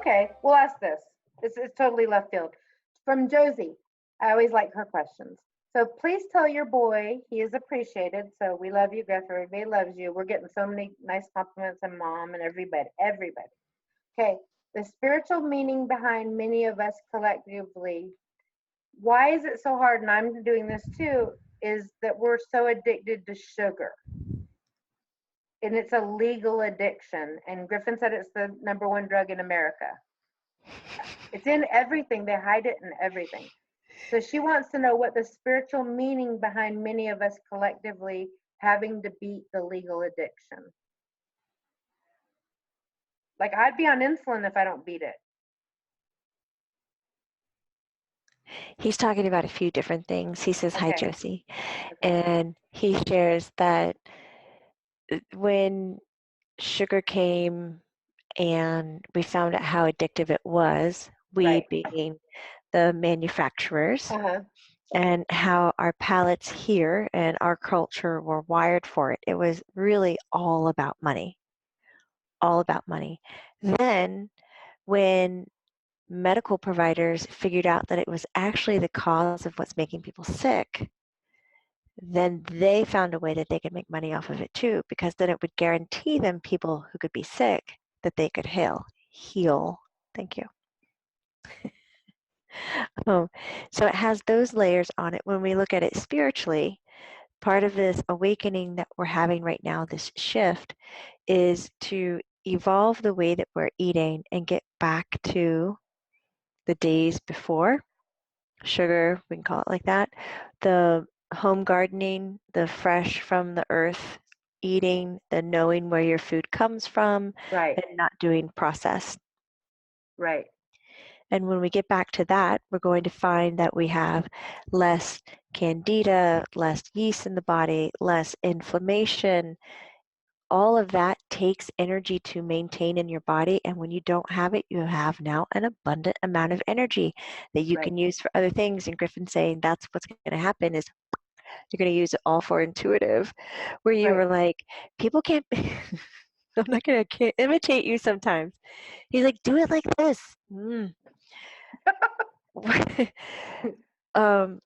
Okay, we'll ask this. It's totally left field. From Josie. I always like her questions. So please tell your boy he is appreciated. So we love you, Griff. Everybody loves you. We're getting so many nice compliments and mom and everybody. Everybody. Okay. The spiritual meaning behind many of us collectively. Why is it so hard? And I'm doing this too. Is that we're so addicted to sugar, and it's a legal addiction. And Griffin said it's the number one drug in America. It's in everything. They hide it in everything. So she wants to know what the spiritual meaning behind many of us collectively having to beat the legal addiction. Like I'd be on insulin if I don't beat it. He's talking about a few different things. He says, hi, Okay. Josie. Okay. And he shares that when sugar came and we found out how addictive it was, we Right. being the manufacturers, Uh-huh. and how our palates here and our culture were wired for it. It was really all about money, all about money. Then when medical providers figured out that it was actually the cause of what's making people sick, then they found a way that they could make money off of it too, because then it would guarantee them people who could be sick that they could heal. Thank you. So it has those layers on it. When we look at it spiritually, part of this awakening that we're having right now, this shift, is to evolve the way that we're eating and get back to the days before sugar, we can call it like that, the home gardening, the fresh from the earth eating, the knowing where your food comes from, Right. and not doing processed. Right. And when we get back to that, we're going to find that we have less candida, less yeast in the body, less inflammation. All of that takes energy to maintain in your body. And when you don't have it, you have now an abundant amount of energy that you Right. can use for other things. And Griffin's saying that's what's going to happen is you're going to use it all for intuitive, where you Right. were like, people can't, I'm not going to imitate you sometimes. He's like, do it like this. um,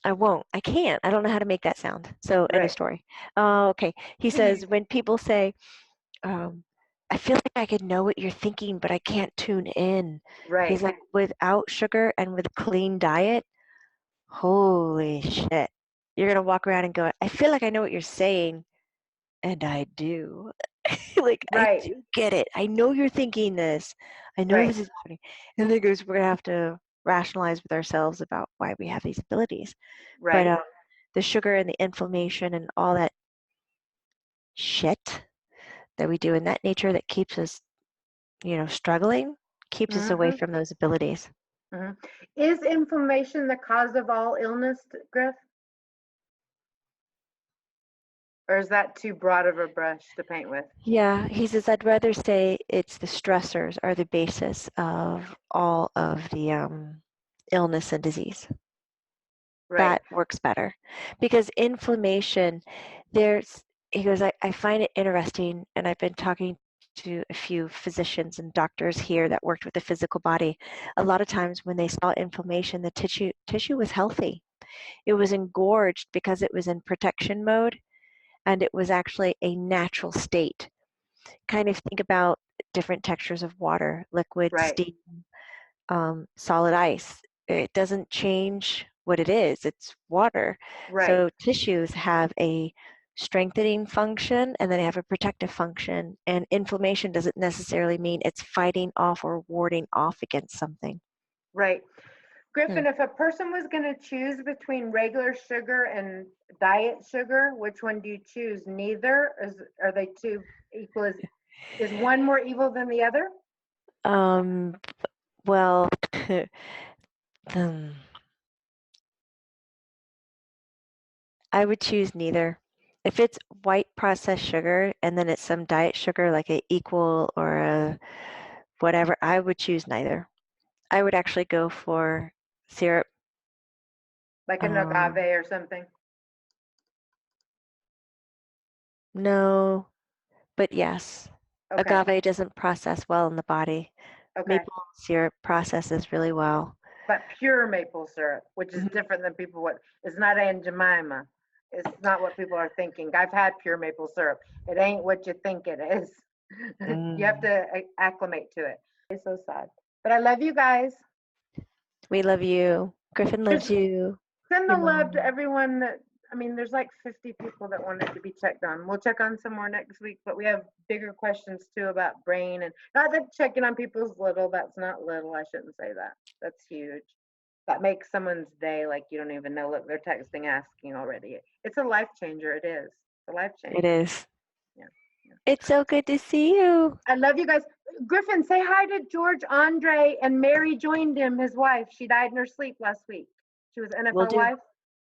I won't. I can't. I don't know how to make that sound. So, end of Right. story. Okay. He says, when people say, I feel like I could know what you're thinking, but I can't tune in. Right. He's like, without sugar and with a clean diet, holy shit. You're going to walk around and go, I feel like I know what you're saying. And I do. Like, I Right. do get it. I know you're thinking this. I know Right. this is happening. And then it goes, we're going to have to rationalize with ourselves about why we have these abilities. But Right. the sugar and the inflammation and all that shit that we do in that nature that keeps us, struggling, keeps us away Mm-hmm. from those abilities. Mm-hmm. Is inflammation the cause of all illness, Griff? Or is that too broad of a brush to paint with? Yeah, he says, I'd rather say it's the stressors are the basis of all of the illness and disease. Right. That works better because inflammation, he goes, I find it interesting, and I've been talking to a few physicians and doctors here that worked with the physical body. A lot of times when they saw inflammation, the tissue was healthy. It was engorged because it was in protection mode, and it was actually a natural state. Kind of think about different textures of water, liquid, Right. steam, solid ice. It doesn't change what it is, it's water. Right. So tissues have a strengthening function and then they have a protective function. And inflammation doesn't necessarily mean it's fighting off or warding off against something. Right. Hmm. Griffin, if a person was going to choose between regular sugar and diet sugar, which one do you choose? Neither? Are they two equal? Is one more evil than the other? Um, well, I would choose neither. If it's white processed sugar and then it's some diet sugar like a equal or a whatever, I would choose neither. I would actually go for syrup. Like an agave or something? No, but yes. Okay. Agave doesn't process well in the body. Okay. Maple syrup processes really well. But pure maple syrup, which is Mhm. different than people what it's not Aunt Jemima. It's not what people are thinking. I've had pure maple syrup. It ain't what you think it is. You have Mm. to acclimate to it. It's so sad. But I love you guys. We love you. Griffin loves Just you. send the Your love to mom. everyone that, I mean, there's like 50 people that wanted to be checked on. We'll check on some more next week, but we have bigger questions too about brain and not that checking on people's little, that's not little. I shouldn't say that. That's huge. That makes someone's day like you don't even know. Look, they're texting, asking already. It's a life changer. It is. It's a life It changer. is. Yeah. Yeah. It's so good to see you. I love you guys. Griffin, say hi to George Andre and Mary joined him, his wife. She died in her sleep last week. She was Will NFL do. wife.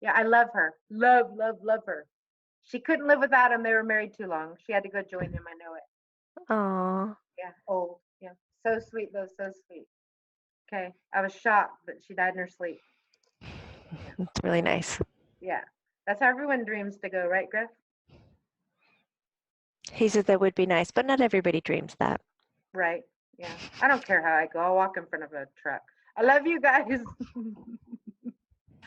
Yeah, I love her. Love, love, love her. She couldn't live without him. They were married too long. She had to go join him. I know it. Aw, Yeah, old. Yeah, so sweet though. So sweet. Okay, I was shocked that she died in her sleep. it's really nice. Yeah, that's how everyone dreams to go, right, Griff? He said that would be nice, but not everybody dreams that. Right. Yeah. I don't care how I go. I'll walk in front of a truck. I love you guys.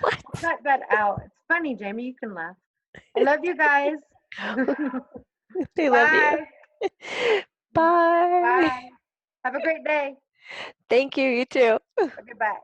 What? Cut that out. It's funny, Jamie. You can laugh. I love you guys. They love you. Bye. Bye. Bye. Have a great day. Thank you. You too. Okay, bye.